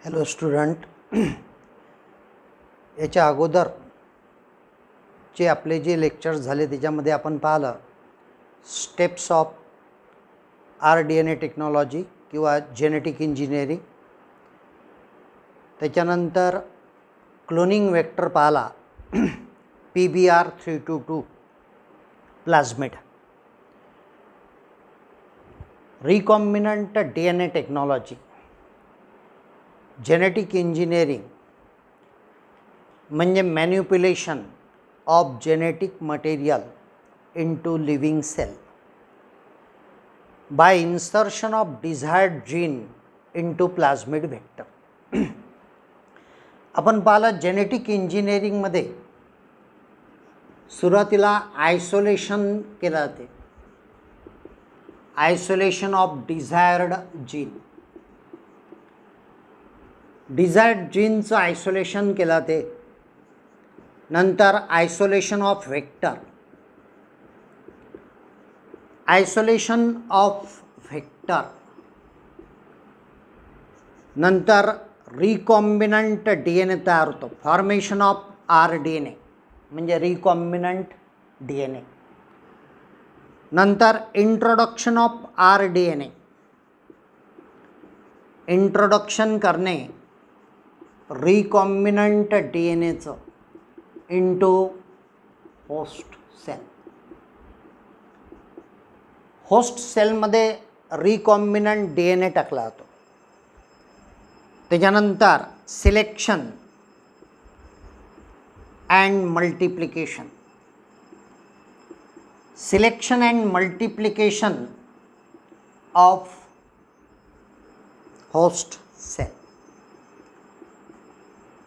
Hello student, याच्या अगोदर जे आपले जे लेक्चर्स झाले त्याच्यामध्ये आपण पाहिलं स्टेप्स ऑफ RDNA टेक्नॉलॉजी किंवा जेनेटिक इंजिनिअरिंग. त्याच्यानंतर क्लोनिंग वेक्टर पाहिला PBR322 plasmid. Recombinant DNA technology, genetic engineering म्हणजे manipulation of genetic material into living cell by insertion of desired gene into plasmid vector. आपण पाहिलं जेनेटिक इंजिनिअरिंगमध्ये सुरुवातीला isolation केलं जाते, isolation of desired gene. Desired जीनचं isolation केलं जाते. नंतर isolation of vector, isolation of vector नंतर रिकॉम्बिनंट DNA तयार होतो, फॉर्मेशन ऑफ RDNA म्हणजे रिकॉम्बिनंट DNA. नंतर इंट्रोडक्शन ऑफ RDNA, इंट्रोडक्शन करणे रिकॉम्बिनंट DNAचं इंटू होस्ट सेल. होस्ट सेलमध्ये रिकॉम्बिनंट DNA टाकला जातो. त्याच्यानंतर selection and multiplication, selection and multiplication of host cell.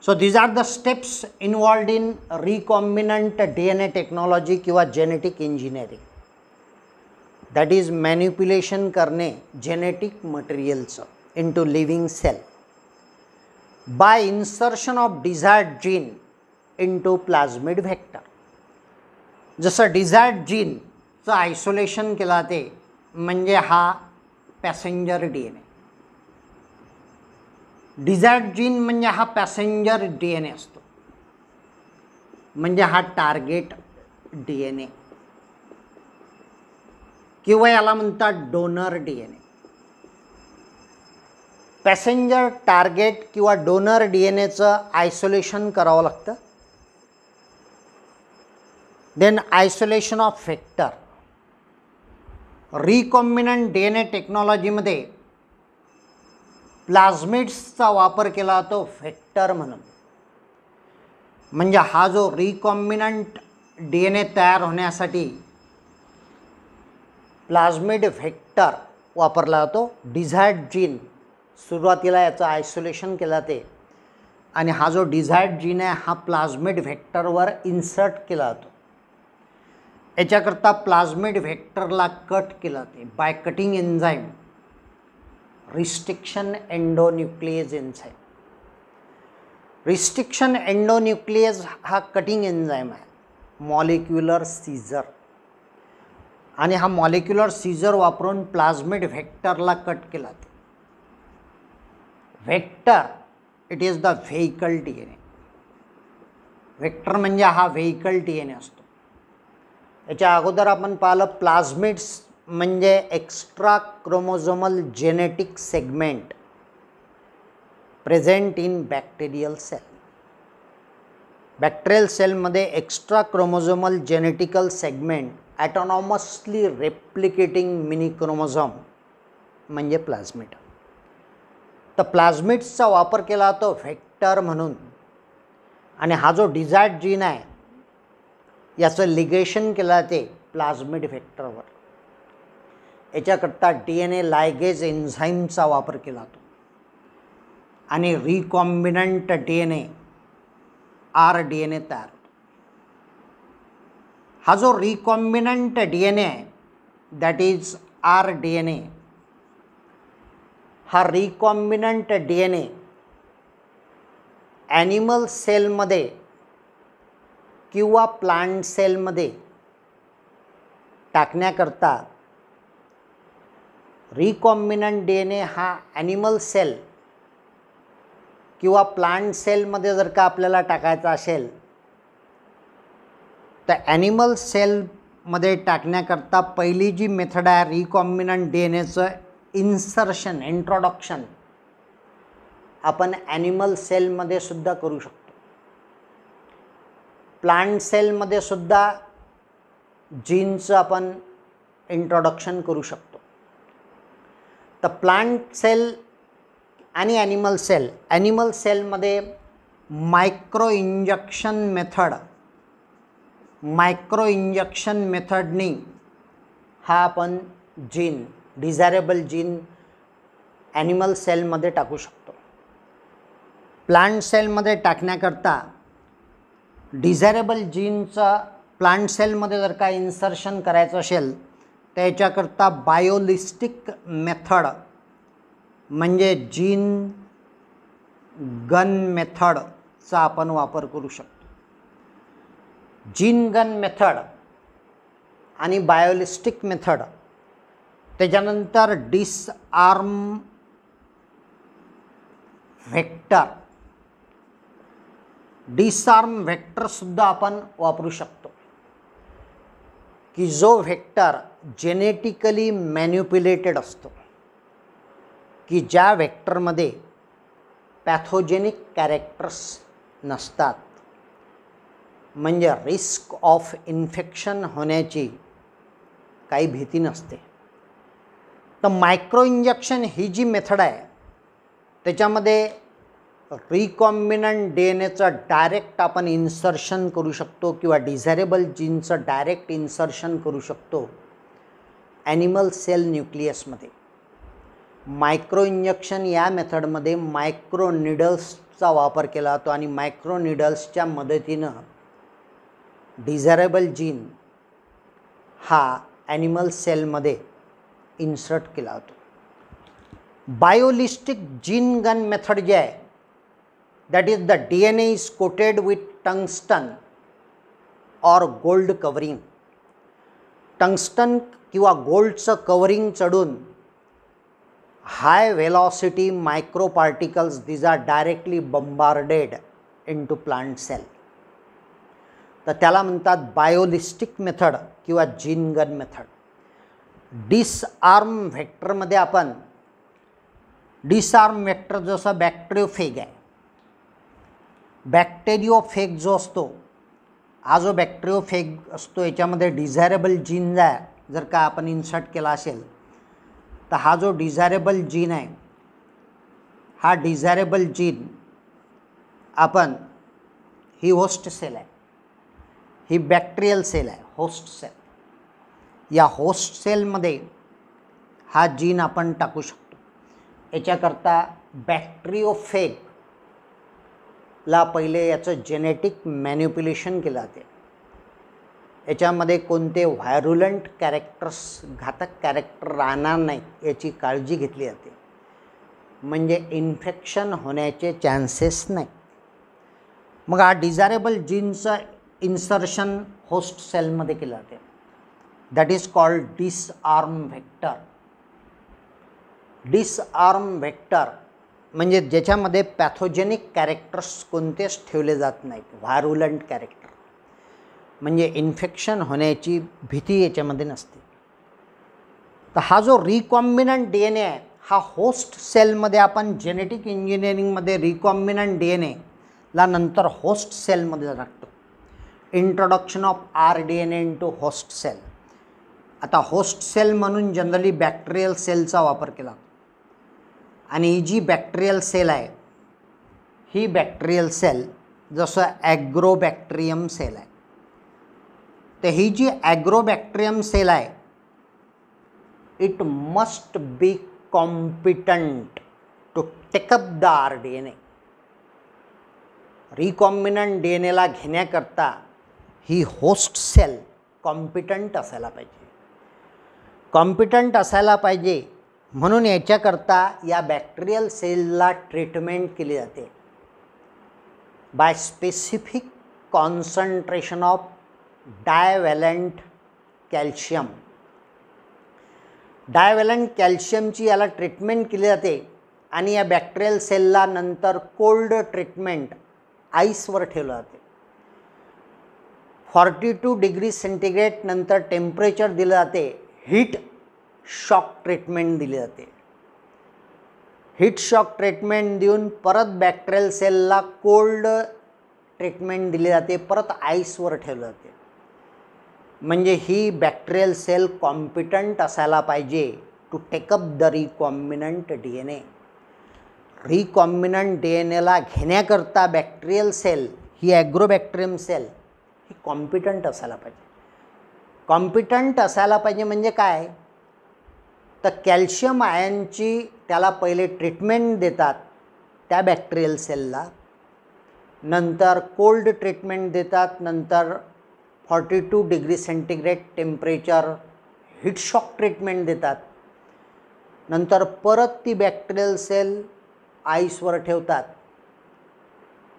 So these are the steps involved in recombinant DNA technology किंवा genetic engineering. That is manipulation करणे genetic materials into living cell by insertion of desired gene into plasmid vector. जसं desired gene चं isolation केलं जाते म्हणजे हा passenger DNA. Desired gene म्हणजे हा पॅसेंजर DNA असतो, म्हणजे हा टार्गेट DNA किंवा याला म्हणतात डोनर DNA. पॅसेंजर, टार्गेट किंवा डोनर DNAचं आयसोलेशन करावं लागतं. Then isolation of vector. Recombinant DNA टेक्नॉलॉजीमध्ये प्लाझमिड्सचा वापर केला जातो व्हेक्टर म्हणून. म्हणजे हा जो रिकॉम्बिनंट DNA तयार होण्यासाठी प्लाझमिड व्हेक्टर वापरला जातो. डिझायर्ड जीन सुरुवातीला याचं आयसोलेशन केलं जाते आणि हा जो डिझायर्ड जीन आहे हा प्लाझमिड व्हेक्टरवर इन्सर्ट केला जातो. याच्याकरता प्लाझमिड व्हेक्टरला कट केलं जाते by cutting enzyme, restriction endonuclease enzyme. Restriction endonuclease हा कटिंग एन्झाईम आहे, मॉलिक्युलर सीझर. आणि हा मॉलिक्युलर सीझर वापरून प्लाझमिड व्हेक्टरला कट केला जाते. Vector it is the vehicle DNA. Vector म्हणजे हा व्हेइकल DNA असतो. याच्या अगोदर आपण पाहिलं प्लाझमिड्स म्हणजे extra chromosomal genetic segment present in bacterial cell. Bacterial सेलमध्ये extra chromosomal genetical segment autonomously replicating mini chromosome म्हणजे प्लाझमिड. तर प्लाझमिड्सचा वापर केला जातो व्हेक्टर म्हणून. आणि हा जो डिझायर्ड जीन आहे याचं लिगेशन केलं जाते प्लाझमिड व्हेक्टरवर. याच्याकरता DNA लायगेज एन्झाईमचा वापर केला जातो आणि रिकॉम्बिनंट DNA RDNA तयार होतो. हा जो रिकॉम्बिनंट DNA आहे दॅट इज RDNA, हा रिकॉम्बिनंट DNA ॲनिमल सेलमध्ये किंवा प्लांट सेलमध्ये टाकण्याकरता रिकॉम्बिनंट DNA हा ॲनिमल सेल किंवा प्लांट सेलमध्ये जर का आपल्याला टाकायचं असेल तर ॲनिमल सेलमध्ये टाकण्याकरता पहिली जी मेथड आहे रिकॉम्बिनंट DNAचं इन्सर्शन इंट्रोडक्शन आपण ॲनिमल सेलमध्ये सुद्धा करू शकतो. प्लांट सेलमध्ये सुद्धा जीनचं आपण इंट्रोडक्शन करू शकतो. तर प्लांट सेल आणि ॲनिमल सेलमध्ये मायक्रो इंजेक्शन मेथडनी हा आपण जीन डिझायरेबल जीन ॲनिमल सेलमध्ये टाकू शकतो. प्लांट सेलमध्ये टाकण्याकरता डिझायरेबल जीनचं प्लांट सेलमध्ये जर का इन्सर्शन करायचं असेल त्याच्याकरता बायोलिस्टिक मेथड म्हणजे जीन गन मेथडचा आपण वापर करू शकतो. जीन गन मेथड आणि बायोलिस्टिक मेथड, त्याच्यानंतर डिसआर्म व्हेक्टरसुद्धा आपण वापरू शकतो की जो व्हेक्टर जेनेटिकली मॅन्युप्युलेटेड असतो, की ज्या व्हेक्टरमध्ये पॅथोजेनिक कॅरेक्टर्स नसतात, म्हणजे रिस्क ऑफ इन्फेक्शन होण्याची काही भीती नसते. तर मायक्रो इंजेक्शन ही जी मेथड आहे त्याच्यामध्ये रिकॉम्बिनंट DNAचं डायरेक्ट आपण इन्सर्शन करू शकतो किंवा डिझायरेबल जीनचं डायरेक्ट इन्सर्शन करू शकतो ॲनिमल सेल न्यूक्लियसमध्ये. मायक्रो इंजेक्शन या मेथडमध्ये मायक्रो निडल्सचा वापर केला जातो आणि मायक्रो निडल्सच्या मदतीनं डिझायरेबल जीन हा ॲनिमल सेलमध्ये इन्सर्ट केला जातो. बायोलिस्टिक जीन गन मेथड जे आहे that is the DNA is coated with tungsten or gold covering. Tungsten किंवा गोल्डचं कवरिंग चढून high velocity micro particles these are directly bombarded into plant cell. तर त्याला म्हणतात बायोलिस्टिक मेथड किंवा जीन गन मेथड. डिसआर्म व्हेक्टरमध्ये आपण डिसआर्म व्हेक्टर जसं बॅक्टेरियोफेग आहे, बॅक्टेरियोफेग जो असतो हा जो बॅक्टेरियोफेग असतो याच्यामध्ये डिझायरेबल जीन जर का आपण इन्सर्ट केला असेल तर हा जो डिझायरेबल जीन आहे हा डिझायरेबल जीन आपण ही होस्ट सेल आहे, ही बॅक्टेरियल सेल आहे होस्ट सेल. या होस्ट सेलमध्ये हा जीन आपण टाकू शकतो. याच्याकरता बॅक्टेरियोफेग ला पहिले याचं जेनेटिक मॅन्युप्युलेशन केलं जाते. याच्यामध्ये कोणते व्हायरुलंट कॅरेक्टर्स घातक कॅरेक्टर राहणार नाहीत याची काळजी घेतली जाते, म्हणजे इन्फेक्शन होण्याचे चान्सेस नाही. मग हा डिझायरेबल जीनचं इन्सर्शन होस्ट सेलमध्ये केलं जाते. That is called disarm vector. Disarm vector म्हणजे ज्याच्यामध्ये पॅथोजेनिक कॅरेक्टर्स कोणतेच ठेवले जात नाहीत, व्हायरुलंट कॅरेक्टर, म्हणजे इन्फेक्शन होण्याची भीती याच्यामध्ये नसते. तर हा जो रिकॉम्बिनंट DNA आहे हा होस्ट सेलमध्ये आपण जेनेटिक इंजिनिअरिंगमध्ये रिकॉम्बिनंट DNA ला नंतर होस्ट सेलमध्ये टाकतो. Introduction of rDNA into host cell. आता होस्ट सेल म्हणून जनरली बॅक्टेरियल सेलचा वापर केला आणि ही जी बॅक्टेरियल सेल आहे ही बॅक्टेरियल सेल जसं ॲग्रोबॅक्टेरियम सेल आहे. तर ही जी ॲग्रोबॅक्टेरियम सेल आहे it must be competent to take up the rDNA. Recombinant DNAला घेण्याकरता ही होस्ट सेल कॉम्पिटंट असायला पाहिजे. कॉम्पिटंट असायला पाहिजे म्हणून याच्याकरता या बॅक्टेरियल सेलला ट्रीटमेंट केली जाते by specific concentration of divalent calcium. Divalent कॅल्शियमची याला ट्रीटमेंट केली जाते आणि या बॅक्टेरियल सेलला नंतर कोल्ड ट्रीटमेंट आईसवर ठेवलं जाते. 42 डिग्री सेंटीग्रेड नंतर टेम्परेचर दिलं जाते. हीट शॉक ट्रीटमेंट दिली जाते. हीट शॉक ट्रीटमेंट देऊन परत बॅक्टेरियल सेलला कोल्ड ट्रीटमेंट दिली जाते, परत आईसवर ठेवलं जाते. म्हणजे ही बॅक्टेरियल सेल कॉम्पिटंट असायला पाहिजे to take up the recombinant DNA. Recombinant DNAला घेण्याकरता बॅक्टेरियल सेल ही ॲग्रोबॅक्टेरियम सेल ही कॉम्पिटंट असायला पाहिजे. कॉम्पिटंट असायला पाहिजे म्हणजे काय, तर कॅल्शियम आयनची त्याला पहिले ट्रीटमेंट देतात त्या बॅक्टेरियल सेलला, नंतर कोल्ड ट्रीटमेंट देतात, नंतर 42 degree centigrade temperature heat shock treatment देतात, नंतर परत ती बॅक्टेरियल सेल आईसवर ठेवतात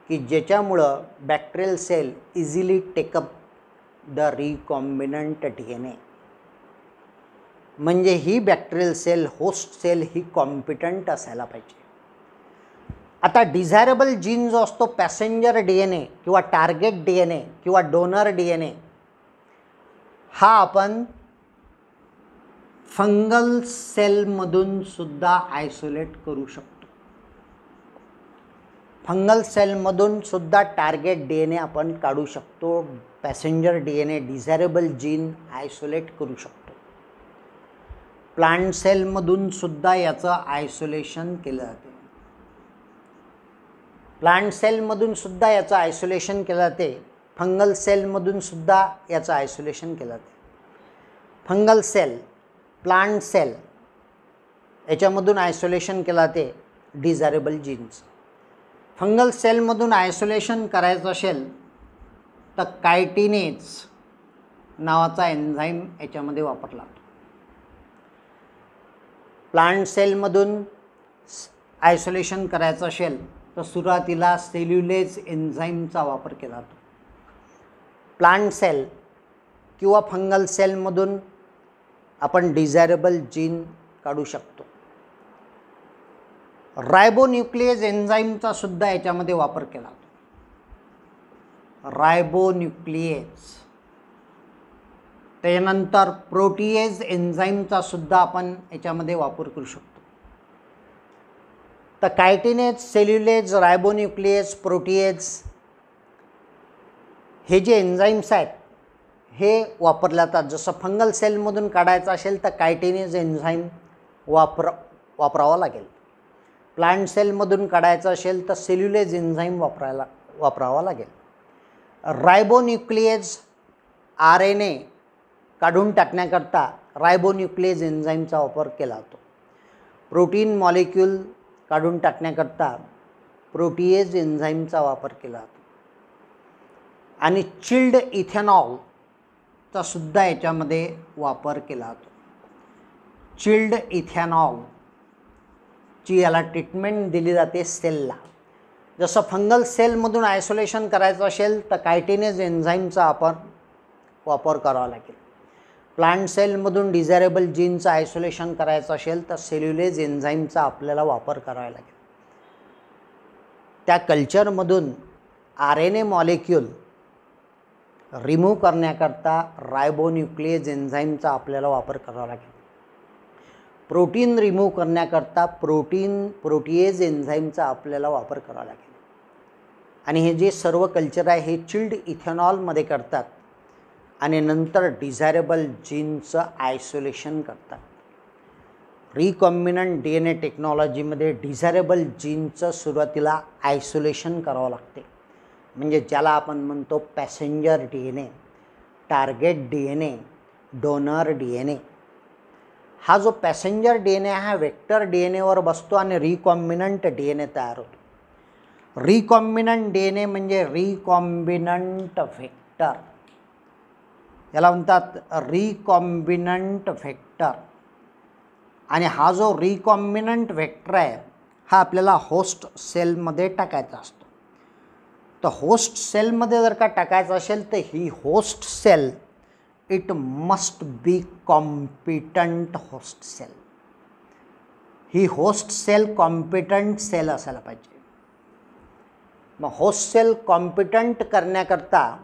की ज्याच्यामुळं bacterial cell easily take up the recombinant DNA. म्हणजे ही बॅक्टेरियल सेल होस्ट सेल ही कॉम्पिटंट असायला पाहिजे. आता डिझायरेबल जीन जो असतो पॅसेंजर DNA किंवा टार्गेट DNA किंवा डोनर DNA हा आपण फंगल सेलमधून सुद्धा आयसोलेट करू शकतो. फंगल सेलमधून सुद्धा टार्गेट DNA आपण काढू शकतो. Passenger DNA desirable gene isolate करू शकतो. प्लांट सेलमधून सुद्धा याचं आयसोलेशन केलं जाते. प्लांट सेलमधून सुद्धा याचं आयसोलेशन केलं जाते. फंगल सेलमधून सुद्धा याचं आयसोलेशन केलं जाते. फंगल सेल, प्लांट सेल याच्यामधून आयसोलेशन केलं जाते डिझायरेबल जीन्स. फंगल सेलमधून आयसोलेशन करायचं असेल तर कायटिनेज नावाचा एन्झाईम याच्यामध्ये वापरला जातो. प्लांट सेलमधून आयसोलेशन करायचं असेल तर सुरुवातीला सेल्युलेज एन्झाईमचा वापर केला जातो. प्लांट सेल किंवा फंगल सेलमधून आपण डिझायरेबल जीन काढू शकतो. रायबोन्यूक्लिएज एन्झाईमचा सुद्धा याच्यामध्ये वापर केला जातो. रायबोन्यूक्लिएज, त्यानंतर प्रोटीएज एन्झाईमचा सुद्धा आपण याच्यामध्ये वापर करू शकतो. तर कायटिनेज, सेल्युलेज, रायबोन्यूक्लिएज, प्रोटीएज हे जे एन्झाईम्स आहेत हे वापरले जातात. जसं फंगल सेलमधून काढायचं असेल तर कायटिनेज एन्झाईम वापरावा लागेल. प्लांट सेलमधून काढायचं असेल तर सेल्युलेज एन्झाईम वापरावा लागेल. रायबोन्यूक्लिएज RNA काढून टाकण्याकरता रायबोन्यूक्लिएज एन्झाईमचा वापर केला जातो. प्रोटीन मॉलिक्यूल काढून टाकण्याकरता प्रोटीएज एन्झाईमचा वापर केला जातो. आणि चिल्ड इथेनॉलचा सुद्धा याच्यामध्ये वापर केला जातो. चिल्ड इथेनॉलची याला ट्रीटमेंट दिली जाते सेलला. जसं फंगल सेलमधून आयसोलेशन करायचं असेल तर कायटिनेज एन्झाईमचा आपण वापर करावा लागेल. प्लांट सेलमधून डिझायरेबल जीनचं आयसोलेशन करायचं असेल तर सेल्युलेज एन्झाईमचा आपल्याला वापर करावा लागेल. त्या कल्चरमधून RNA मॉलिक्यूल रिमूव्ह करण्याकरता रायबोन्यूक्लिएज एन्झाईमचा आपल्याला वापर करावा लागेल. प्रोटीन रिमूव्ह करण्याकरता प्रोटीएज एन्झाईमचा आपल्याला वापर करावा लागेल. आणि हे जे सर्व कल्चर आहे हे चिल्ड इथेनॉलमध्ये करतात आणि नंतर डिझायरेबल जीनचं आयसोलेशन करतात. रिकॉम्बिनंट DNA टेक्नॉलॉजीमध्ये डिझायरेबल जीनचं सुरुवातीला आयसोलेशन करावं लागते. म्हणजे ज्याला आपण म्हणतो passenger DNA, target DNA, donor DNA. हा जो पॅसेंजर DNA हा वेक्टर DNAवर बसतो आणि रिकॉम्बिनंट DNA तयार होतो. रिकॉम्बिनंट DNA म्हणजे रिकॉम्बिनंट व्हेक्टर, याला म्हणतात रिकॉम्बिनंट व्हेक्टर. आणि हा जो रिकॉम्बिनंट व्हेक्टर आहे हा आपल्याला होस्ट सेलमध्ये टाकायचा असतो. तर होस्ट सेलमध्ये जर का टाकायचं असेल तर ही host cell it must be competent host cell. ही होस्ट सेल कॉम्पिटंट सेल असायला पाहिजे. मग होस्ट सेल कॉम्पिटंट करण्याकरता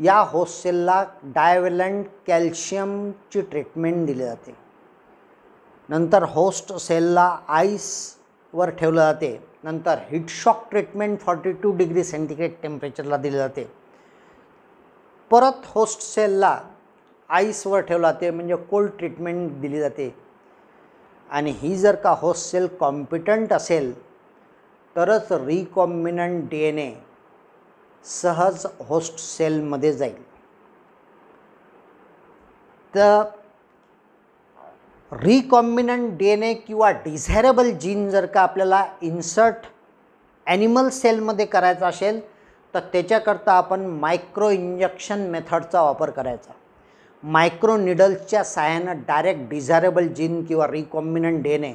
या होस्ट सेलला डायव्हॅलंट कॅल्शियमची ट्रीटमेंट दिली जाते. नंतर होस्ट सेलला आईसवर ठेवलं जाते. नंतर heat shock treatment 42 degree centigrade टेम्परेचरला दिली जाते. परत होस्ट सेलला आईसवर ठेवलं जाते, म्हणजे कोल्ड ट्रीटमेंट दिली जाते. आणि ही जर का होस्ट सेल कॉम्पिटंट असेल तरच रिकॉम्बिनंट DNA सहज होस्ट सेलमध्ये जाईल. तर रिकॉम्बिनंट DNA किंवा डिझायरेबल जीन जर का आपल्याला इन्सर्ट ॲनिमल सेलमध्ये करायचा असेल तर त्याच्याकरता आपण मायक्रो इंजेक्शन मेथडचा वापर करायचा. मायक्रो निडल्सच्या साहाय्यानं डायरेक्ट डिझायरेबल जीन किंवा रिकॉम्बिनंट DNA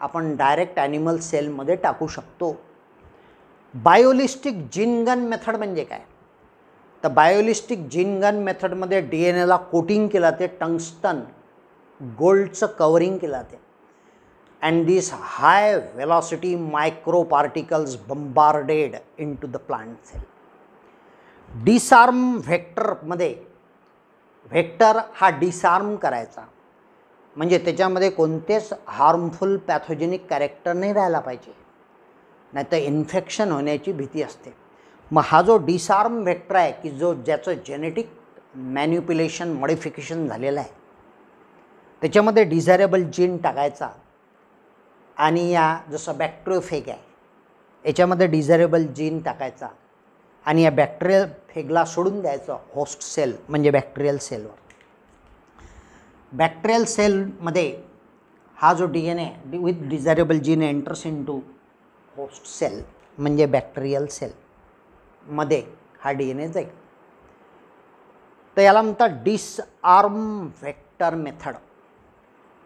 आपण डायरेक्ट ॲनिमल सेलमध्ये टाकू शकतो. बायोलिस्टिक जीन गन मेथड म्हणजे काय? तर बायोलिस्टिक जीन गन मेथडमध्ये DNAला कोटिंग केलं जाते, टंगस्टन गोल्डचं कवरिंग केलं जाते. And this high velocity micro particles bombarded into the plant cell. Disarm व्हेक्टरमध्ये व्हेक्टर हा डिसआर्म करायचा, म्हणजे त्याच्यामध्ये कोणतेच हार्मफुल पॅथोजेनिक कॅरेक्टर नाही राहायला पाहिजे, नाहीतर इन्फेक्शन होण्याची भीती असते. मग हा जो डिसआर्म व्हेक्टर आहे की ज्याचं जेनेटिक मॅन्युप्युलेशन मॉडिफिकेशन झालेलं आहे, त्याच्यामध्ये डिझायरेबल जीन टाकायचा. आणि या जसं बॅक्टेरियोफेग आहे याच्यामध्ये डिझायरेबल जीन टाकायचा आणि या बॅक्टेरियल फेगला सोडून द्यायचं होस्ट सेल म्हणजे बॅक्टेरियल सेलवर. बॅक्टेरियल सेलमध्ये हा जो DNA with desirable gene enters in to host cell म्हणजे बॅक्टेरियल सेलमध्ये हा DNA जाईल. तर याला म्हणतात डिसआर्म व्हेक्टर मेथड.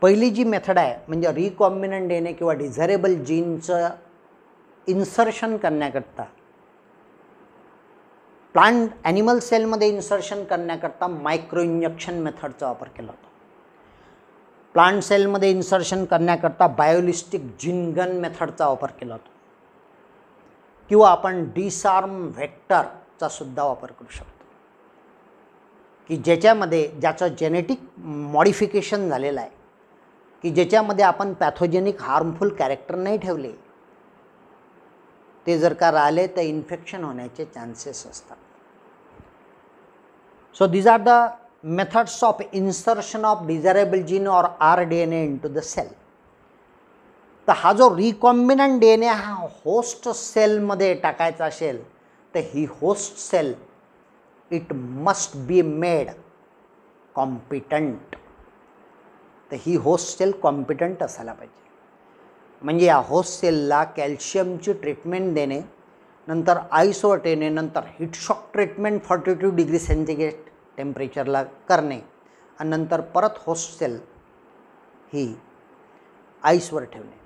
पहिली जी मेथड आहे म्हणजे रिकॉम्बिनंट DNA किंवा डिझायरेबल जीनचं इन्सर्शन करण्याकरता प्लांट ॲनिमल सेलमध्ये इन्सर्शन करण्याकरता मायक्रो इंजेक्शन मेथडचा वापर केला होता. प्लांट सेलमध्ये इन्सर्शन करण्याकरता बायोलिस्टिक जीन गन मेथडचा वापर केला होता. किंवा आपण डिसआर्म व्हेक्टरचा सुद्धा वापर करू शकतो की ज्याचं जेनेटिक मॉडिफिकेशन झालेलं आहे, की ज्याच्यामध्ये आपण पॅथोजेनिक हार्मफुल कॅरेक्टर नाही ठेवले, ते जर का राहिले तर इन्फेक्शन होण्याचे चान्सेस असतात. So these are the methods of insertion of desirable gene और rDNA इनटू द सेल. तर हा जो रिकॉम्बिनंट DNA हा होस्ट सेलमध्ये टाकायचा असेल तर ही host cell it must be made competent. तर ही होस्ट सेल कॉम्पिटंट असायला पाहिजे. म्हणजे या होस्ट सेलला कॅल्शियमची ट्रीटमेंट देणे, नंतर आईसवर ठेवणे, नंतर heat shock treatment 42 degree centigrade टेम्परेचरला करणे आणि नंतर परत होस्ट सेल ही आईसवर ठेवणे.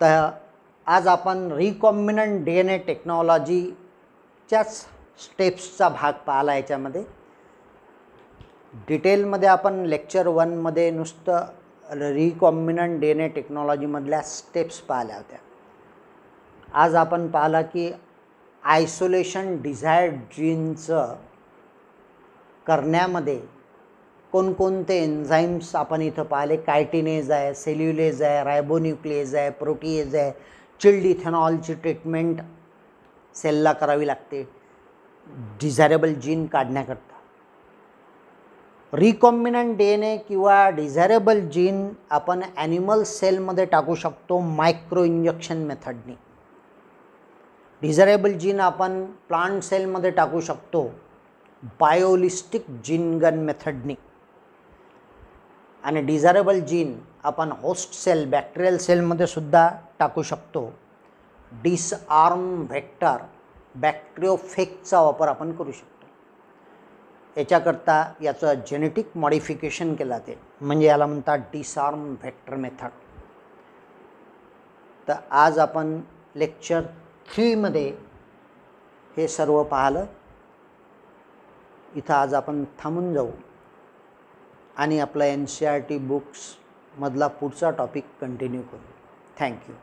तर आज आपण रिकॉम्बिनंट DNA टेक्नॉलॉजीच्याच स्टेप्सचा भाग पाहिला. याच्यामध्ये डिटेलमध्ये आपण लेक्चर 1मध्ये नुसतं रिकॉम्बिनंट DNA टेक्नॉलॉजीमधल्या स्टेप्स पाहिल्या होत्या. आज आपण पाहिला की आयसोलेशन डिझायर्ड जीनचं करण्यामध्ये कोणकोणते एन्झाईम्स आपण इथं पाहिले. कायटिनेज आहे, सेल्युलेज आहे, रायबोन्यूक्लिएज आहे, प्रोटीएज आहे. चिल्ड इथेनॉलची ट्रीटमेंट सेलला करावी लागते डिझायरेबल जीन काढण्याकरता. रिकॉम्बिनंट DNA किंवा डिझायरेबल जीन आपण ॲनिमल सेलमध्ये टाकू शकतो मायक्रो इंजेक्शन मेथडनी. डिझायरेबल जीन आपण प्लांट सेलमध्ये टाकू शकतो बायोलिस्टिक जीन गन मेथडनी. आणि डिझायरेबल जीन आपण होस्ट सेल बॅक्टेरियल सेलमध्ये सुद्धा टाकू शकतो. डिसआर्म व्हेक्टर बॅक्टेरियोफेगचा वापर आपण करू शकतो. याच्याकरता याचं जेनेटिक मॉडिफिकेशन केलं जाते, म्हणजे याला म्हणतात डिसआर्म व्हेक्टर मेथड. तर आज आपण लेक्चर 3मध्ये हे सर्व पाहिलं. इथं आज आपण थांबून जाऊ आणि आपलं NCERT बुक्स मधला पुढचा टॉपिक कंटिन्यू करू. थँक्यू.